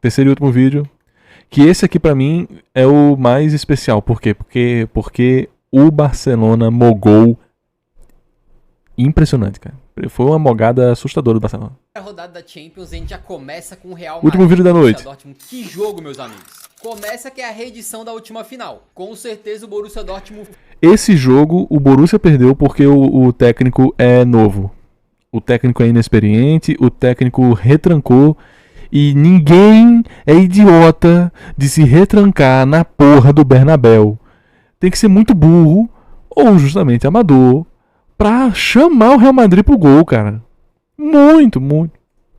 terceiro e último vídeo. Que esse aqui pra mim é o mais especial. Por quê? Porque o Barcelona mogou impressionante, cara. Foi uma mogada assustadora do Barcelona. A rodada da Champions, a gente já começa com o Real Último Madrid vídeo da noite. Dortmund. Que jogo, meus amigos. Começa que é a reedição da última final. Com certeza o Borussia Dortmund... Esse jogo o Borussia perdeu porque o técnico é novo. O técnico é inexperiente, o técnico retrancou. E ninguém é idiota de se retrancar na porra do Bernabéu. Tem que ser muito burro, ou justamente amador, pra chamar o Real Madrid pro gol, cara. Muito, muito.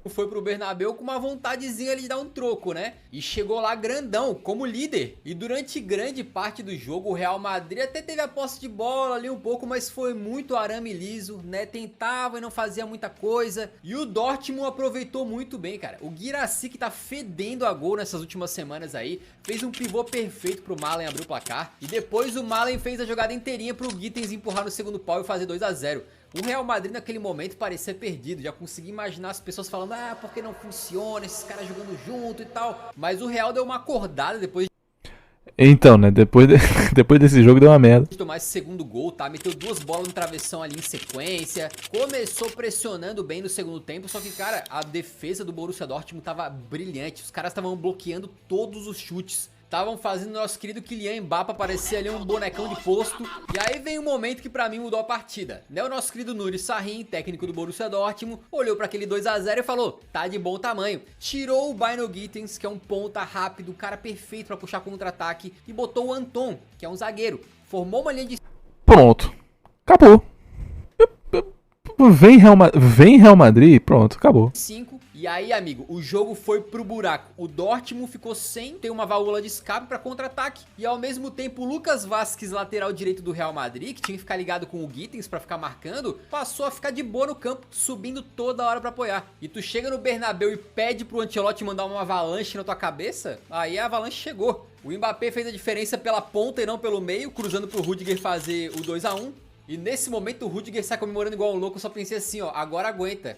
Foi pro Bernabéu com uma vontadezinha ali de dar um troco, né? E chegou lá grandão, como líder. E durante grande parte do jogo, o Real Madrid até teve a posse de bola ali um pouco, mas foi muito arame liso, né? Tentava e não fazia muita coisa. E o Dortmund aproveitou muito bem, cara. O Guirassy, que tá fedendo a gol nessas últimas semanas aí, fez um pivô perfeito pro Malen abrir o placar. E depois o Malen fez a jogada inteirinha pro Gittens empurrar no segundo pau e fazer 2 a 0. O Real Madrid naquele momento parecia perdido, já consegui imaginar as pessoas falando, ah, porque não funciona, esses caras jogando junto e tal. Mas o Real deu uma acordada depois Então, né, depois desse jogo deu uma merda. de tomar esse segundo gol, tá? Meteu 2 bolas no travessão ali em sequência, começou pressionando bem no segundo tempo, só que, cara, a defesa do Borussia Dortmund tava brilhante, os caras estavam bloqueando todos os chutes. Estavam fazendo nosso querido Kylian Mbappé parecer ali um bonecão de posto. E aí vem um momento que pra mim mudou a partida, né? O nosso querido Nuri Sahin, técnico do Borussia Dortmund, olhou pra aquele 2 a 0 e falou, tá de bom tamanho. Tirou o Bino Gittens, que é um ponta rápido, um cara perfeito pra puxar contra-ataque, e botou o Anton, que é um zagueiro. Formou uma linha de... Pronto. Acabou. Vem Real Madrid, pronto, acabou. 5. E aí, amigo, o jogo foi pro buraco. O Dortmund ficou sem ter uma válvula de escape pra contra-ataque. E ao mesmo tempo, o Lucas Vázquez, lateral direito do Real Madrid, que tinha que ficar ligado com o Gittens pra ficar marcando, passou a ficar de boa no campo, subindo toda hora pra apoiar. E tu chega no Bernabéu e pede pro Ancelotti mandar uma avalanche na tua cabeça, aí a avalanche chegou. O Mbappé fez a diferença pela ponta e não pelo meio, cruzando pro Rudiger fazer o 2 a 1. E nesse momento o Rudiger sai comemorando igual um louco, eu só pensei assim, ó, agora aguenta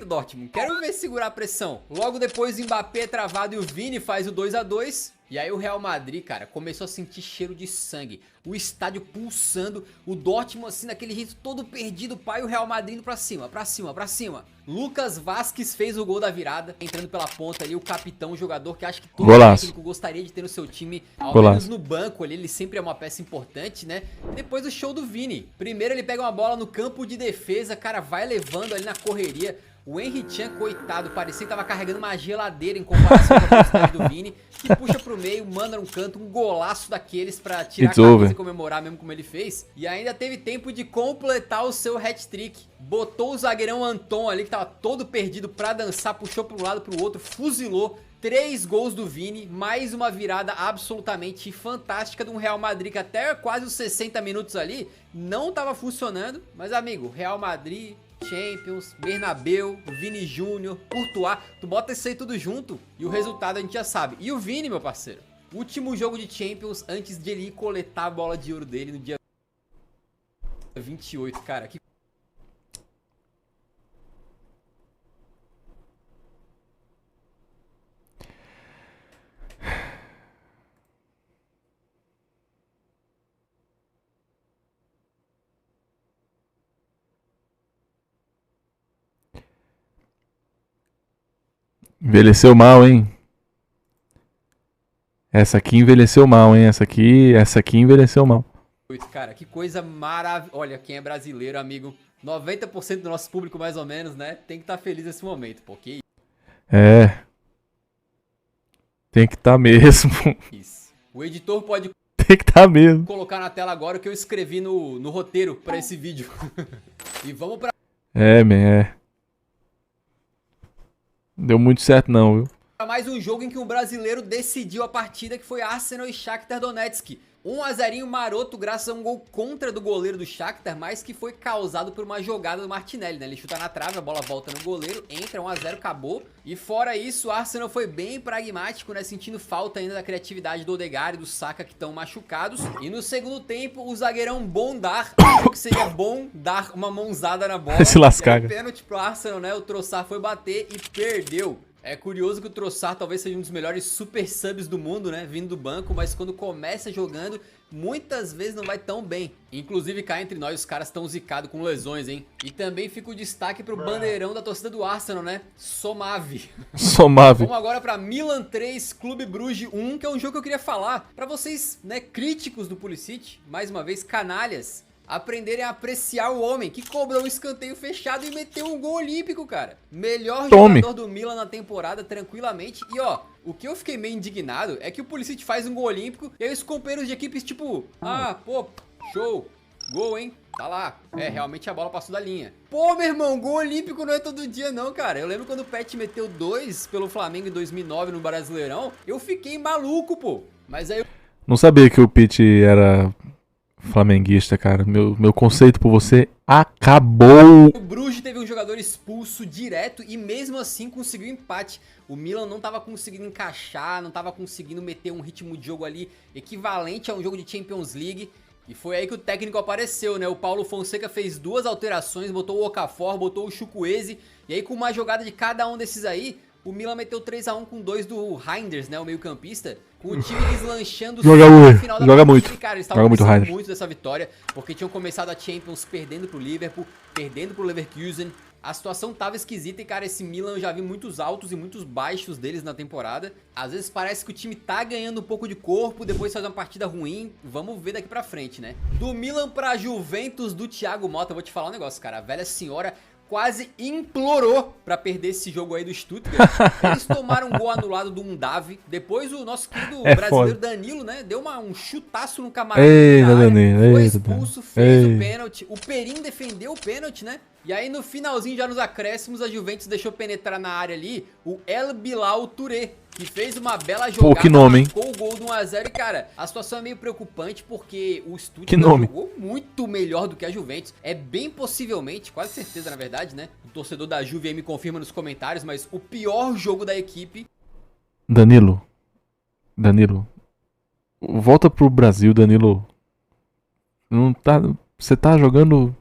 Dortmund, quero ver segurar a pressão. Logo depois o Mbappé é travado e o Vini faz o 2 a 2. E aí o Real Madrid, cara, começou a sentir cheiro de sangue, o estádio pulsando, o Dortmund assim naquele jeito todo perdido, pai, e o Real Madrid indo pra cima, pra cima, pra cima. Lucas Vázquez fez o gol da virada, entrando pela ponta ali, o capitão, o jogador que acho que todo técnico gostaria de ter no seu time, ao menos no banco ali, ele sempre é uma peça importante, né? E depois o show do Vini. Primeiro ele pega uma bola no campo de defesa, cara, vai levando ali na correria. O Henry Chan, coitado, parecia que tava carregando uma geladeira em comparação com a velocidade do Vini, que puxa pro meio, manda num canto, um golaço daqueles pra tirar a camisa e comemorar mesmo como ele fez. E ainda teve tempo de completar o seu hat-trick. Botou o zagueirão Anton ali, que tava todo perdido pra dançar, puxou pra um lado pro outro, fuzilou. 3 gols do Vini, mais uma virada absolutamente fantástica de um Real Madrid que até quase os 60 minutos ali não tava funcionando. Mas amigo, Real Madrid... Champions, Bernabéu, Vini Júnior, Courtois, tu bota isso aí tudo junto e o resultado a gente já sabe. E o Vini, meu parceiro, último jogo de Champions antes de ele ir coletar a bola de ouro dele no dia 28, cara, que... Envelheceu mal, hein? Essa aqui envelheceu mal, hein? Essa aqui envelheceu mal. Cara, que coisa maravilhosa. Olha, quem é brasileiro, amigo, 90% do nosso público mais ou menos, né, tem que estar feliz nesse momento, porque... É. Tem que estar mesmo. Isso. O editor pode... Tem que estar mesmo. Colocar na tela agora o que eu escrevi no roteiro pra esse vídeo. E vamos pra... Deu muito certo não, viu? Mais um jogo em que um brasileiro decidiu a partida, que foi Arsenal e Shakhtar Donetsk. 1 a 0 maroto graças a um gol contra do goleiro do Shakhtar, mas que foi causado por uma jogada do Martinelli, né? Ele chuta na trave, a bola volta no goleiro, entra 1 a 0, acabou. E fora isso, o Arsenal foi bem pragmático, né? Sentindo falta ainda da criatividade do Odegaard e do Saka, que estão machucados. E no segundo tempo, o zagueirão Bondar, que seria bom dar uma mãozada na bola. Se lascar. Pênalti pro Arsenal, né? O Trossard foi bater e perdeu. É curioso que o Trossard talvez seja um dos melhores super subs do mundo, né? Vindo do banco, mas quando começa jogando, muitas vezes não vai tão bem. Inclusive, cá entre nós, os caras estão zicados com lesões, hein? E também fica o destaque pro bandeirão da torcida do Arsenal, né? Somave. Somave. Vamos agora pra Milan 3, Clube Bruges 1, que é um jogo que eu queria falar. Pra vocês, né, críticos do Pulisic, mais uma vez, canalhas, aprenderem a apreciar o homem que cobrou um escanteio fechado e meteu um gol olímpico, cara. Melhor jogador do Milan na temporada, tranquilamente. E ó, o que eu fiquei meio indignado é que o Pulisic faz um gol olímpico e aí os companheiros de equipes tipo, ah, pô, show, gol, hein? Tá lá. É, realmente a bola passou da linha. Pô, meu irmão, gol olímpico não é todo dia não, cara. Eu lembro quando o Pet meteu 2 pelo Flamengo em 2009 no Brasileirão, eu fiquei maluco, pô. Mas aí eu... Não sabia que o Pete era flamenguista, cara. Meu conceito por você acabou. O Bruges teve um jogador expulso direto e mesmo assim conseguiu empate. O Milan não tava conseguindo encaixar, não tava conseguindo meter um ritmo de jogo ali equivalente a um jogo de Champions League. E foi aí que o técnico apareceu, né? O Paulo Fonseca fez 2 alterações, botou o Okafor, botou o Chukwueze. E aí com uma jogada de cada um desses aí, o Milan meteu 3-1 com 2 do Reinders, né? O meio campista. Com o time deslanchando no final da partida. Muito. Cara, eles estavam precisando muito dessa vitória, porque tinham começado a Champions perdendo pro Liverpool, perdendo pro Leverkusen. A situação tava esquisita e, cara, esse Milan eu já vi muitos altos e muitos baixos deles na temporada. Às vezes parece que o time tá ganhando um pouco de corpo, depois faz uma partida ruim. Vamos ver daqui pra frente, né? Do Milan pra Juventus do Thiago Motta, eu vou te falar um negócio, cara. A velha senhora quase implorou pra perder esse jogo aí do Stuttgart. Eles tomaram um gol anulado do Undav. Depois o nosso querido brasileiro Danilo, né? Deu um chutaço no camarote. Foi expulso, fez o pênalti. O Perin defendeu o pênalti, né? E aí no finalzinho, já nos acréscimos, a Juventus deixou penetrar na área ali o El Bilal Touré, que fez uma bela jogada, que nome, marcou o gol do 1-0 e, cara, a situação é meio preocupante porque o Stuttgart jogou muito melhor do que a Juventus. É bem possivelmente, quase certeza na verdade, né? O torcedor da Juve aí me confirma nos comentários, mas o pior jogo da equipe... Danilo, volta pro Brasil, Danilo. Não tá... Você tá jogando...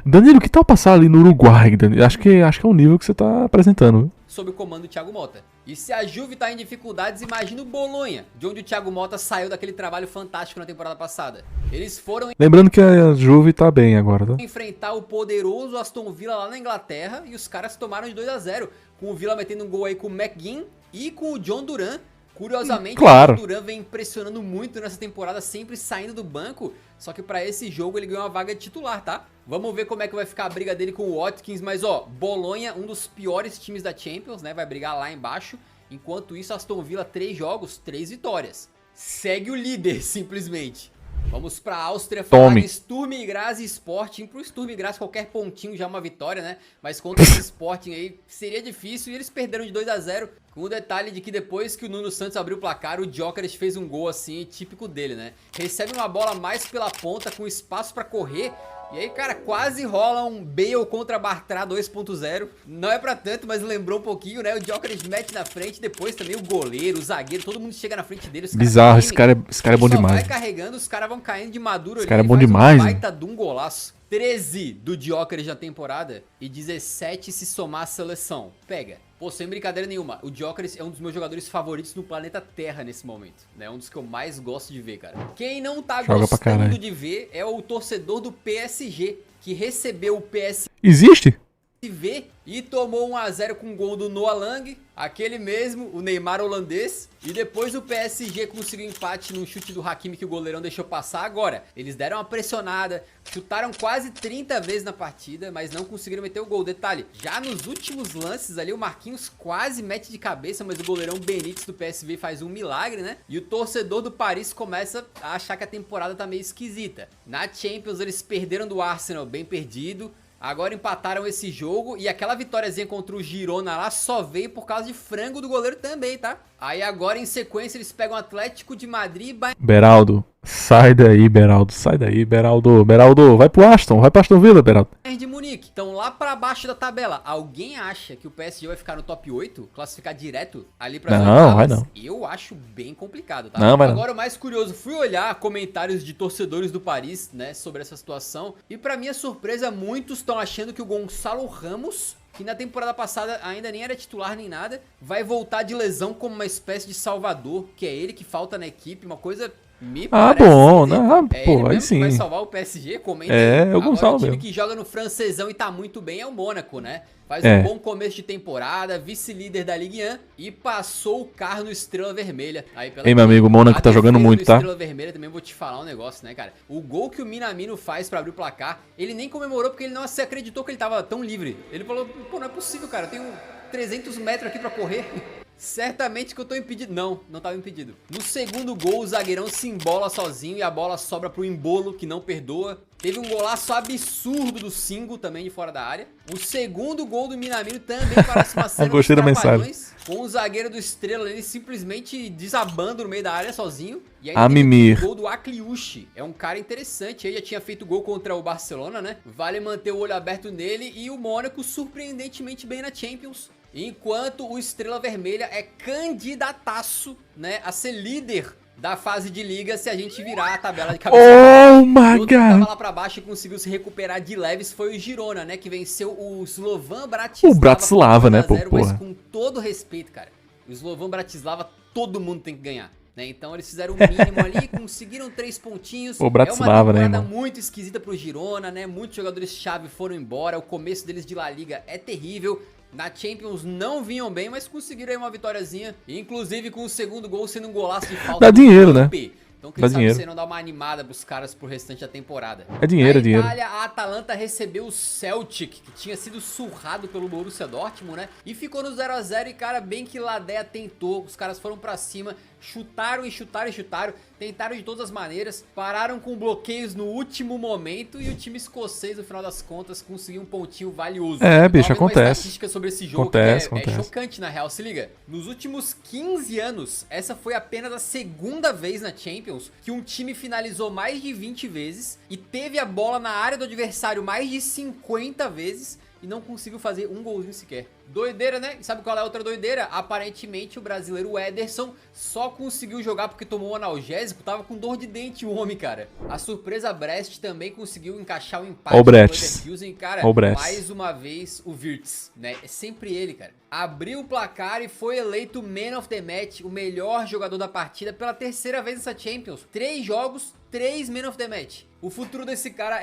Danilo, que tal passar ali no Uruguai, Danilo? Acho que é o nível que você tá apresentando. Sob o comando do Thiago Motta. E se a Juve tá em dificuldades, imagina o Bolonha, de onde o Thiago Motta saiu daquele trabalho fantástico na temporada passada. Eles foram... Lembrando que a Juve tá bem agora, tá? Enfrentar o poderoso Aston Villa lá na Inglaterra e os caras tomaram de 2-0. Com o Villa metendo um gol aí com o McGinn e com o John Duran. Curiosamente, claro, o Duran vem impressionando muito nessa temporada, sempre saindo do banco. Só que pra esse jogo ele ganhou uma vaga de titular, tá? Vamos ver como é que vai ficar a briga dele com o Watkins. Mas ó, Bolonha, um dos piores times da Champions, né? Vai brigar lá embaixo. Enquanto isso, Aston Villa, 3 jogos, 3 vitórias. Segue o líder, simplesmente. Vamos pra Áustria falar de Sturm Graz e Sporting. Pro Sturm Graz qualquer pontinho já é uma vitória, né? Mas contra esse Sporting aí seria difícil e eles perderam de 2-0. Com o detalhe de que depois que o Nuno Santos abriu o placar, o Gyökeres fez um gol assim, típico dele, né? Recebe uma bola mais pela ponta, com espaço pra correr. E aí, cara, quase rola um Bale contra Bartra 2.0. Não é pra tanto, mas lembrou um pouquinho, né? O Gyökeres mete na frente, depois também o goleiro, o zagueiro, todo mundo chega na frente dele. Bizarro, esse cara é bom demais. Vai carregando, os caras vão caindo de maduro ali. Esse cara é bom demais. Baita de um golaço. 13 do Gyökeres na temporada e 17 se somar a seleção. Pega. Pô, sem brincadeira nenhuma, o Gyökeres é um dos meus jogadores favoritos no planeta Terra nesse momento, né? Um dos que eu mais gosto de ver, cara. Quem não tá gostando de ver é o torcedor do PSG, que recebeu o PSV. Existe? E tomou 1-0 com o gol do Noah Lang, aquele mesmo, o Neymar holandês. E depois o PSG conseguiu empate num chute do Hakimi que o goleirão deixou passar. Agora, eles deram uma pressionada, chutaram quase 30 vezes na partida, mas não conseguiram meter o gol. Detalhe, já nos últimos lances ali, o Marquinhos quase mete de cabeça, mas o goleirão Benítez do PSV faz um milagre, né? E o torcedor do Paris começa a achar que a temporada tá meio esquisita. Na Champions, eles perderam do Arsenal, bem perdido. Agora empataram esse jogo e aquela vitóriazinha contra o Girona lá só veio por causa de frango do goleiro também, tá? Aí agora em sequência eles pegam o Atlético de Madrid e... Beraldo, sai daí, Beraldo, sai daí, Beraldo. Beraldo, vai pro Aston Villa, Beraldo. De Munique, estão lá pra baixo da tabela. Alguém acha que o PSG vai ficar no top 8? Classificar direto ali pra... Não, vai não. Eu acho bem complicado, tá? Não, vai não. Agora o mais curioso, fui olhar comentários de torcedores do Paris, né, sobre essa situação. E pra minha surpresa, muitos estão achando que o Gonçalo Ramos que na temporada passada ainda nem era titular nem nada, vai voltar de lesão como uma espécie de salvador, que é ele que falta na equipe, uma coisa... Me bom, né? Pô, aí sim. Vai salvar o PSG, comenta aí. Agora, Gonçalo o time mesmo. que joga no francesão e tá muito bem é o Mônaco, né? Faz um bom começo de temporada, vice-líder da Ligue 1 e passou o carro no Estrela Vermelha. Aí, meu amigo, o Mônaco tá jogando muito, tá? Estrela Vermelha também vou te falar um negócio, né, cara? O gol que o Minamino faz pra abrir o placar, ele nem comemorou porque ele não se acreditou que ele tava tão livre. Ele falou, pô, não é possível, cara, eu tenho 300 metros aqui pra correr. Certamente que eu tô impedido. Não tava impedido. No segundo gol, o zagueirão se embola sozinho e a bola sobra pro Embolo, que não perdoa. Teve um golaço absurdo do Singo, também de fora da área. O segundo gol do Minamino também parece uma cena Gostei da mensagem. com o zagueiro do Estrela, ele simplesmente desabando no meio da área sozinho. E aí Mimir. O gol do Akliushi. É um cara interessante. Ele já tinha feito gol contra o Barcelona, né? Vale manter o olho aberto nele. E o Mônaco surpreendentemente bem na Champions. Enquanto o Estrela Vermelha é candidataço, né, a ser líder da fase de liga se a gente virar a tabela de cabeça. Oh my God! Tava lá God! pra baixo e conseguiu se recuperar de leves foi o Girona, né, que venceu o Slovan Bratislava. O Bratislava, né, pô, 0, porra. mas com todo respeito, cara. O Slovan Bratislava todo mundo tem que ganhar. Né? Então eles fizeram o mínimo ali, conseguiram 3 pontinhos. O Bratislava, né, é uma irmão? temporada muito esquisita pro Girona, né? Muitos jogadores-chave foram embora. O começo deles de La Liga é terrível. Na Champions não vinham bem, mas conseguiram aí uma vitóriazinha. Inclusive com o segundo gol sendo um golaço de falta. Dá dinheiro, né? Então quem sabe você não dá uma animada pros caras pro restante da temporada. É dinheiro, é Na dinheiro. Itália, a Atalanta recebeu o Celtic, que tinha sido surrado pelo Borussia Dortmund, né? E ficou no 0 a 0 e, cara, bem que Ladea tentou, os caras foram pra cima, chutaram e chutaram e chutaram, tentaram de todas as maneiras, pararam com bloqueios no último momento e o time escocês, no final das contas, conseguiu um pontinho valioso. Bicho, Uma acontece. estatística sobre esse jogo Acontece. é chocante, na real, se liga. Nos últimos 15 anos, essa foi apenas a segunda vez na Champions que um time finalizou mais de 20 vezes e teve a bola na área do adversário mais de 50 vezes e não conseguiu fazer um golzinho sequer. Doideira, né? E sabe qual é a outra doideira? Aparentemente o brasileiro Ederson só conseguiu jogar porque tomou um analgésico, tava com dor de dente o homem, cara. A surpresa Brest também conseguiu encaixar o empate no Leverkusen, cara. Mais uma vez o Wirtz, né? É sempre ele, cara. Abriu o placar e foi eleito Man of the Match, o melhor jogador da partida pela terceira vez nessa Champions. 3 jogos, 3 Man of the Match. O futuro desse cara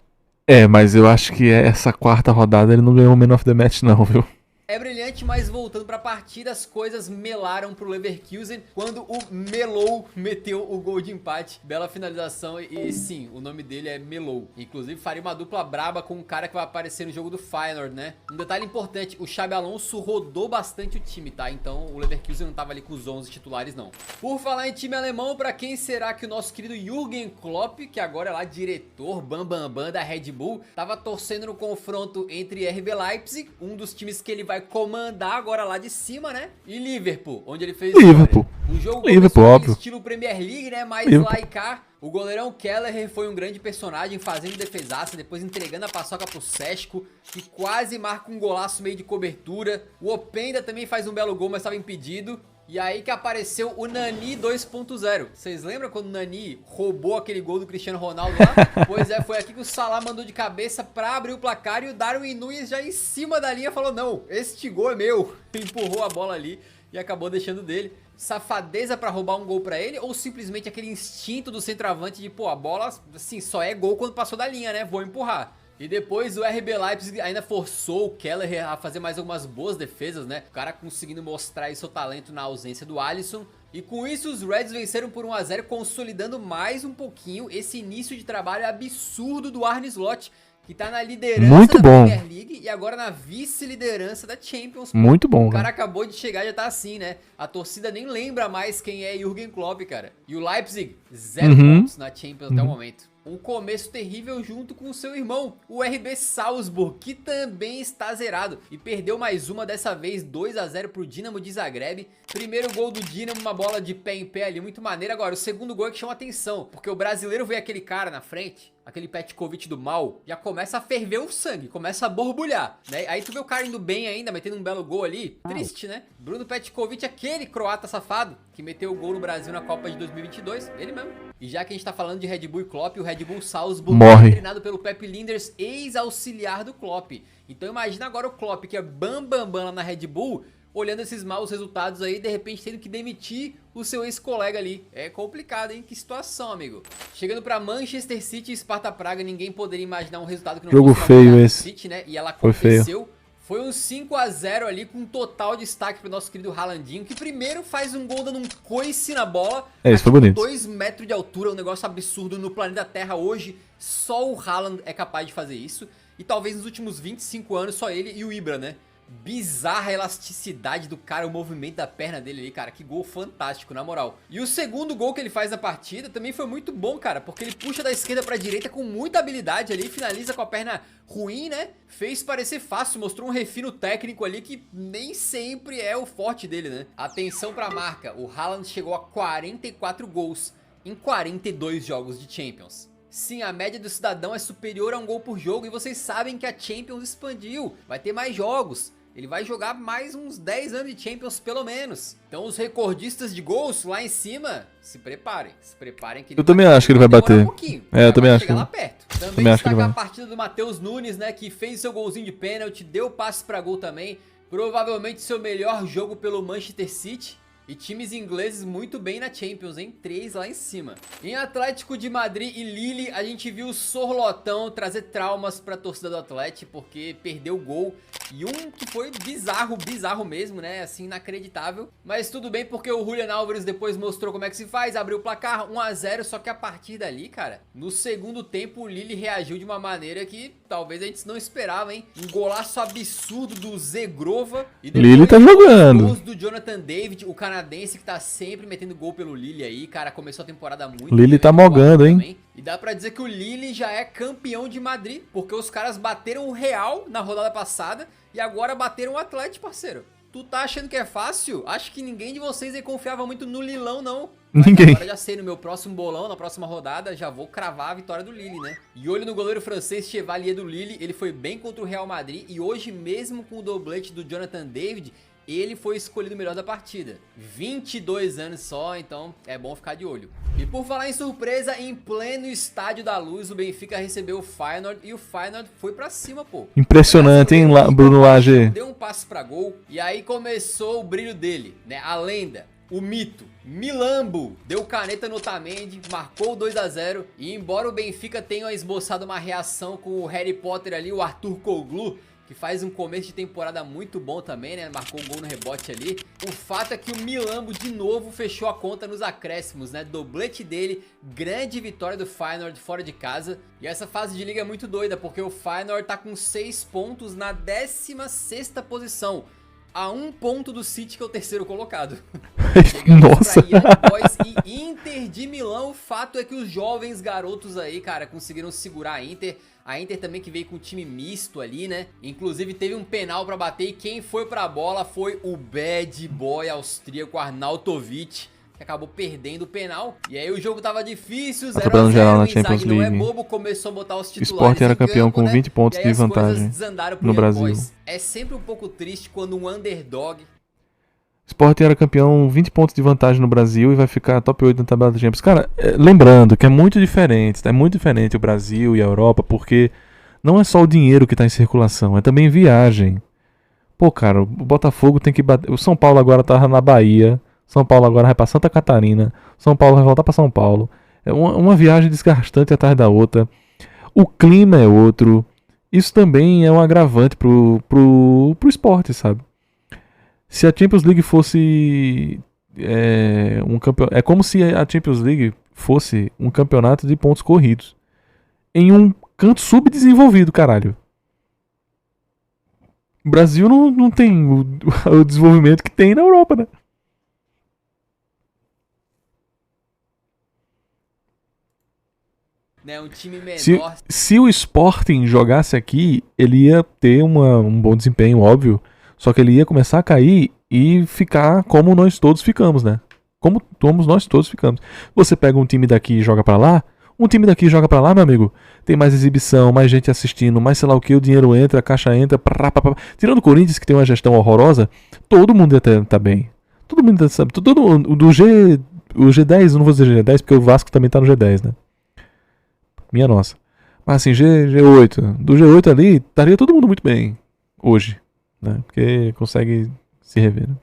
mas eu acho que essa quarta rodada ele não ganhou o Man of the Match não, viu? é brilhante, mas voltando pra partida, as coisas melaram pro Leverkusen quando o Melou meteu o gol de empate. Bela finalização e sim, o nome dele é Melou. Inclusive faria uma dupla braba com um cara que vai aparecer no jogo do Feyenoord, né? Um detalhe importante, o Xabi Alonso rodou bastante o time, tá? Então o Leverkusen não tava ali com os 11 titulares, não. Por falar em time alemão, pra quem será que o nosso querido Jürgen Klopp, que agora é lá diretor bam da Red Bull, tava torcendo no confronto entre RB Leipzig, um dos times que ele vai comandar agora lá de cima, né? E Liverpool, onde ele fez Liverpool. O jogo Liverpool, óbvio. estilo Premier League, né? Mas Liverpool. lá e cá, o goleirão Kelleher foi um grande personagem, fazendo defesaça, depois entregando a paçoca pro Seshko, que quase marca um golaço meio de cobertura. O Openda também faz um belo gol, mas estava impedido. E aí que apareceu o Nani 2.0. Vocês lembram quando o Nani roubou aquele gol do Cristiano Ronaldo lá? Pois é, foi aqui que o Salah mandou de cabeça pra abrir o placar e o Darwin Núñez já em cima da linha falou, não, este gol é meu. Empurrou a bola ali e acabou deixando dele. Safadeza pra roubar um gol pra ele ou simplesmente aquele instinto do centroavante de, pô, a bola assim, só é gol quando passou da linha, né? Vou empurrar. E depois o RB Leipzig ainda forçou o Kelleher a fazer mais algumas boas defesas, né? O cara conseguindo mostrar aí seu talento na ausência do Alisson. E com isso os Reds venceram por 1 a 0, consolidando mais um pouquinho esse início de trabalho absurdo do Arne Slot, que tá na liderança da Premier League e agora na vice-liderança da Champions. Muito bom, O cara acabou de chegar e já tá assim, né? A torcida nem lembra mais quem é Jürgen Klopp, cara. E o Leipzig, 0 pontos na Champions até o momento. Um começo terrível junto com o seu irmão, o RB Salzburg, que também está zerado e perdeu mais uma, dessa vez 2 a 0 pro Dinamo de Zagreb. Primeiro gol do Dinamo, uma bola de pé em pé ali, muito maneiro. Agora, o segundo gol é que chama atenção, porque o brasileiro vê aquele cara na frente, aquele Petkovic do mal, já começa a ferver o sangue, começa a borbulhar, né? Aí tu vê o cara indo bem ainda, metendo um belo gol ali, triste, né? Bruno Petkovic, aquele croata safado, que meteu o gol no Brasil na Copa de 2022, ele mesmo. E já que a gente tá falando de Red Bull e Klopp, o Red Bull Salzburg Morre. é treinado pelo Pep Linders, ex-auxiliar do Klopp. Então imagina agora o Klopp, que é bam lá na Red Bull, olhando esses maus resultados aí, de repente tendo que demitir o seu ex-colega ali. É complicado, hein? Que situação, amigo. Chegando pra Manchester City e Sparta Praga, ninguém poderia imaginar um resultado que não Jogo fosse feio esse. City, né? E ela Foi feio. aconteceu. Foi um 5-0 ali, com total destaque pro nosso querido Haalandinho, que primeiro faz um gol dando um coice na bola. Isso foi bonito. 2 metros de altura, um negócio absurdo no planeta Terra hoje. Só o Haaland é capaz de fazer isso. E talvez nos últimos 25 anos, só ele e o Ibra, né? Bizarra a elasticidade do cara, o movimento da perna dele ali, cara. Que gol fantástico, na moral. E o segundo gol que ele faz na partida também foi muito bom, cara, porque ele puxa da esquerda pra direita com muita habilidade ali, finaliza com a perna ruim, né? Fez parecer fácil, mostrou um refino técnico ali que nem sempre é o forte dele, né? Atenção pra marca, o Haaland chegou a 44 gols em 42 jogos de Champions. Sim, a média do cidadão é superior a um gol por jogo e vocês sabem que a Champions expandiu, vai ter mais jogos. Ele vai jogar mais uns 10 anos de Champions pelo menos. Então os recordistas de gols lá em cima, se preparem que ele eu também acho que ele vai bater. Eu também acho que lá perto. Também destaca a partida do Matheus Nunes, né, que fez seu golzinho de pênalti, deu passe pra gol também. Provavelmente seu melhor jogo pelo Manchester City. E times ingleses muito bem na Champions, hein? 3 lá em cima. Em Atlético de Madrid e Lille, a gente viu o Sorlotão trazer traumas pra torcida do Atlético, porque perdeu o gol. E um que foi bizarro mesmo, né? Assim, inacreditável. Mas tudo bem, porque o Julian Álvares depois mostrou como é que se faz, abriu o placar 1-0, só que a partir dali, cara, no segundo tempo o Lille reagiu de uma maneira que talvez a gente não esperava, hein? Um golaço absurdo do Zegrova. E Lille tá jogando. Gols do Jonathan David, o canadense que tá sempre metendo gol pelo Lille aí, cara, começou a temporada muito Lille bem, tá mogando, hein? Também. E dá pra dizer que o Lille já é campeão de Madrid, porque os caras bateram o Real na rodada passada e agora bateram o Atlético, parceiro. Tu tá achando que é fácil? Acho que ninguém de vocês aí confiava muito no Lilão, não. Mas ninguém. Agora já sei, no meu próximo bolão, na próxima rodada, já vou cravar a vitória do Lille, né? E olho no goleiro francês Chevalier do Lille, ele foi bem contra o Real Madrid e hoje mesmo com o doblete do Jonathan David, ele foi escolhido o melhor da partida. 22 anos só, então é bom ficar de olho. E por falar em surpresa, em pleno Estádio da Luz, o Benfica recebeu o Feyenoord e o Feyenoord foi pra cima, pô. Impressionante, hein, Bruno Lage? Deu um passe pra gol e aí começou o brilho dele, né? A lenda. O mito, Milambo, deu caneta no Otamendi, marcou 2-0 e embora o Benfica tenha esboçado uma reação com o Harry Potter ali, o Arthur Koglu, que faz um começo de temporada muito bom também, né? Marcou um gol no rebote ali. O fato é que o Milambo de novo fechou a conta nos acréscimos, né? Doblete dele, grande vitória do Feyenoord fora de casa. E essa fase de liga é muito doida, porque o Feyenoord tá com 6 pontos na 16ª posição. A 1 ponto do City, que é o terceiro colocado. Nossa! Boys e Inter de Milão. O fato é que os jovens garotos aí, cara, conseguiram segurar a Inter. A Inter também que veio com um time misto ali, né? Inclusive teve um penal pra bater e quem foi pra bola foi o bad boy austríaco Arnautovic, que acabou perdendo o penal. E aí o jogo tava difícil, 0-0, geral na o Champions Inzaghi não é League. bobo, começou a botar os titulares Sport era em campeão campo, com né? 20 pontos E aí de as coisas vantagem desandaram pro no Young Brasil. Boys. É sempre um pouco triste quando um underdog... Sport era campeão 20 pontos de vantagem no Brasil e vai ficar top 8 na tabela da Champions. Cara, lembrando que é muito diferente o Brasil e a Europa, porque não é só o dinheiro que tá em circulação, é também viagem. Pô, cara, o Botafogo tem que bater... O São Paulo agora tá na Bahia, São Paulo agora vai pra Santa Catarina, São Paulo vai voltar pra São Paulo. É uma viagem desgastante atrás da outra. O clima é outro. Isso também é um agravante pro esporte, sabe? Se a Champions League fosse um campeonato... É como se a Champions League fosse um campeonato de pontos corridos. Em um canto subdesenvolvido, caralho. O Brasil não tem o desenvolvimento que tem na Europa, né? Né, um time menor. Se o Sporting jogasse aqui, ele ia ter um bom desempenho, óbvio. Só que ele ia começar a cair e ficar como nós todos ficamos, né? Como nós todos ficamos. Você pega um time daqui e joga pra lá, meu amigo, tem mais exibição, mais gente assistindo, mais sei lá o que, o dinheiro entra, a caixa entra, tirando o Corinthians, que tem uma gestão horrorosa, todo mundo ia tá bem. Todo mundo sabe, o G10, eu não vou dizer G10 porque o Vasco também tá no G10, né? Minha nossa. Mas assim, G8. Do G8 ali, estaria todo mundo muito bem hoje, né? Porque consegue se rever, né?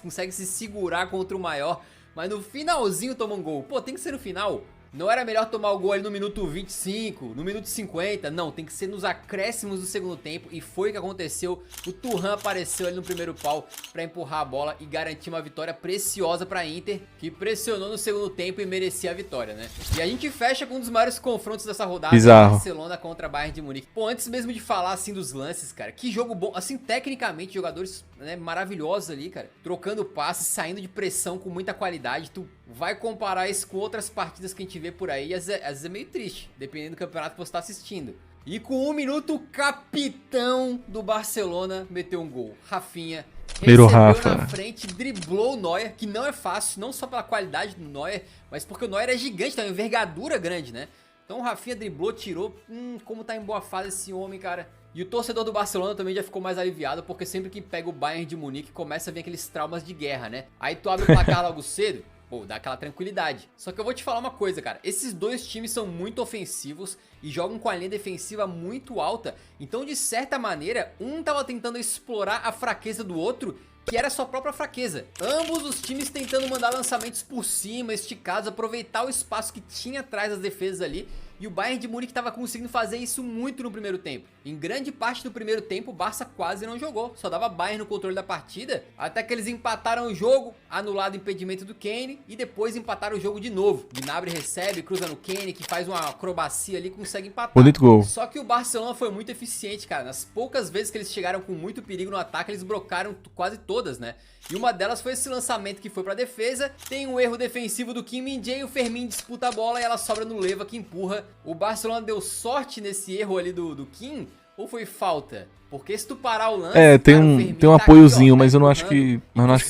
Consegue se segurar contra o maior, mas no finalzinho toma um gol. Pô, tem que ser no final. Não era melhor tomar o gol ali no minuto 25, no minuto 50? Não, tem que ser nos acréscimos do segundo tempo. E foi o que aconteceu. O Thuram apareceu ali no primeiro pau pra empurrar a bola e garantir uma vitória preciosa pra Inter, que pressionou no segundo tempo e merecia a vitória, né? E a gente fecha com um dos maiores confrontos dessa rodada. Bizarro. Barcelona contra Bayern de Munique. Pô, antes mesmo de falar assim dos lances, cara, que jogo bom. Assim, tecnicamente, jogadores, né, maravilhosos ali, cara. Trocando passes, saindo de pressão com muita qualidade. Tu vai comparar isso com outras partidas que a gente vê por aí, às vezes é meio triste, dependendo do campeonato que você tá assistindo. E com 1 minuto, o capitão do Barcelona meteu um gol. Rafinha recebeu Rafa, na frente, driblou o Neuer, que não é fácil, não só pela qualidade do Neuer, mas porque o Neuer é gigante, tem uma envergadura grande, né? Então o Rafinha driblou, tirou, como tá em boa fase esse homem, cara. E o torcedor do Barcelona também já ficou mais aliviado, porque sempre que pega o Bayern de Munique, começa a vir aqueles traumas de guerra, né? Aí tu abre o placar logo cedo, pô, dá aquela tranquilidade. Só que eu vou te falar uma coisa, cara. Esses dois times são muito ofensivos e jogam com a linha defensiva muito alta. Então, de certa maneira, um tava tentando explorar a fraqueza do outro, que era a sua própria fraqueza. Ambos os times tentando mandar lançamentos por cima, esticados, aproveitar o espaço que tinha atrás das defesas ali. E o Bayern de Munique estava conseguindo fazer isso muito no primeiro tempo. Em grande parte do primeiro tempo, o Barça quase não jogou. Só dava Bayern no controle da partida. Até que eles empataram o jogo, anulado o impedimento do Kane. E depois empataram o jogo de novo. Gnabry recebe, cruza no Kane, que faz uma acrobacia ali e consegue empatar. Bonito gol. Só que o Barcelona foi muito eficiente, cara. Nas poucas vezes que eles chegaram com muito perigo no ataque, eles blocaram quase todas, né? E uma delas foi esse lançamento que foi pra defesa. Tem um erro defensivo do Kim Min-jae, o Fermin disputa a bola e ela sobra no Leva, que empurra. O Barcelona deu sorte nesse erro ali do Kim, ou foi falta? Porque se tu parar o lance... tem cara, um apoiozinho, mas eu não acho que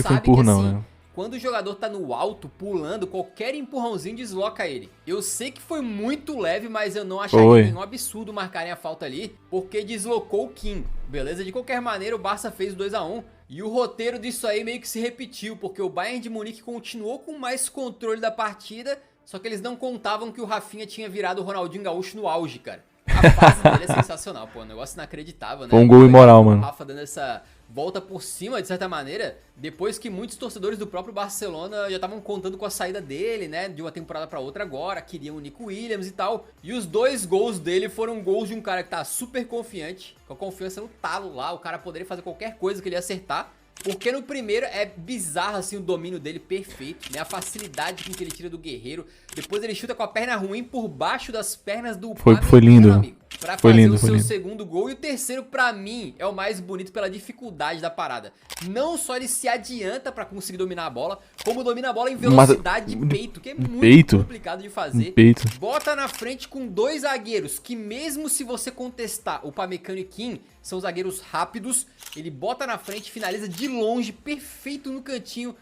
foi empurro não, né? Quando o jogador tá no alto, pulando, qualquer empurrãozinho desloca ele. Eu sei que foi muito leve, mas eu não acharia nenhum absurdo marcarem a falta ali, porque deslocou o Kim. Beleza? De qualquer maneira, o Barça fez 2-1. E o roteiro disso aí meio que se repetiu, porque o Bayern de Munique continuou com mais controle da partida, só que eles não contavam que o Rafinha tinha virado o Ronaldinho Gaúcho no auge, cara. A fase dele é sensacional, pô, um negócio inacreditável, né? Foi um gol imoral, mano. O Rafa dando essa volta por cima, de certa maneira, depois que muitos torcedores do próprio Barcelona já estavam contando com a saída dele, né, de uma temporada pra outra agora, queriam o Nico Williams e tal. E os dois gols dele foram gols de um cara que tá super confiante, com a confiança no talo lá, o cara poderia fazer qualquer coisa que ele ia acertar. Porque no primeiro é bizarro assim o domínio dele perfeito, né? A facilidade com que ele tira do Guerreiro. Depois ele chuta com a perna ruim por baixo das pernas do Foi lindo. Amigo, pra fazer o seu segundo gol. E o terceiro, pra mim, é o mais bonito pela dificuldade da parada. Não só ele se adianta pra conseguir dominar a bola, como domina a bola em velocidade de peito, que é muito complicado de fazer. Bota na frente com dois zagueiros, que mesmo se você contestar o Pamecano e Kim, são zagueiros rápidos. Ele bota na frente, finaliza de longe, perfeito no cantinho.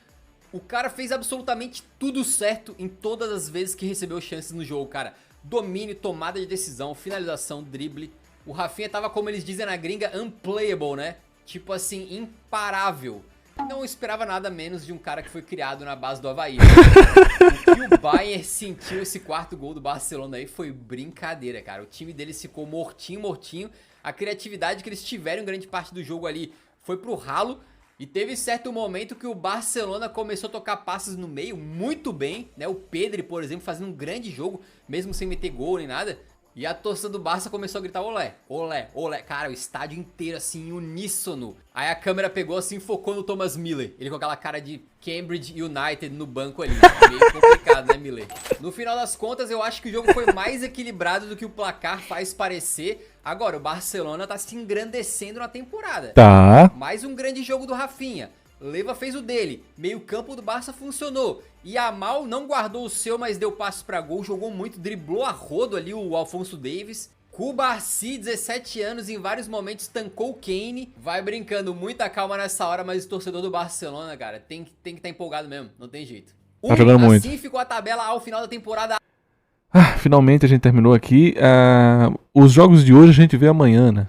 O cara fez absolutamente tudo certo em todas as vezes que recebeu chances no jogo, cara. Domínio, tomada de decisão, finalização, drible. O Rafinha tava, como eles dizem na gringa, unplayable, né? Tipo assim, imparável. Não esperava nada menos de um cara que foi criado na base do Avaí. O que o Bayern sentiu esse quarto gol do Barcelona aí foi brincadeira, cara. O time deles ficou mortinho. A criatividade que eles tiveram em grande parte do jogo ali foi pro ralo. E teve certo momento que o Barcelona começou a tocar passes no meio muito bem, né? O Pedri, por exemplo, fazendo um grande jogo, mesmo sem meter gol nem nada. E a torcida do Barça começou a gritar olé, olé, olé. Cara, o estádio inteiro assim, em uníssono. Aí a câmera pegou assim e focou no Thomas Müller. Ele com aquela cara de Cambridge United no banco ali. Meio complicado, né, Müller? No final das contas, eu acho que o jogo foi mais equilibrado do que o placar faz parecer. Agora, o Barcelona tá se engrandecendo na temporada. Tá. Mais um grande jogo do Rafinha. Leva fez o dele, meio campo do Barça funcionou. E Amal não guardou o seu, mas deu passos pra gol, jogou muito, driblou a rodo ali o Alphonso Davies. Cubarsí, 17 anos, em vários momentos tancou o Kane. Vai brincando, muita calma nessa hora, mas o torcedor do Barcelona, cara, tem que estar empolgado mesmo, não tem jeito. Tá jogando muito. Assim ficou a tabela ao final da temporada. Finalmente a gente terminou aqui. Os jogos de hoje a gente vê amanhã, né?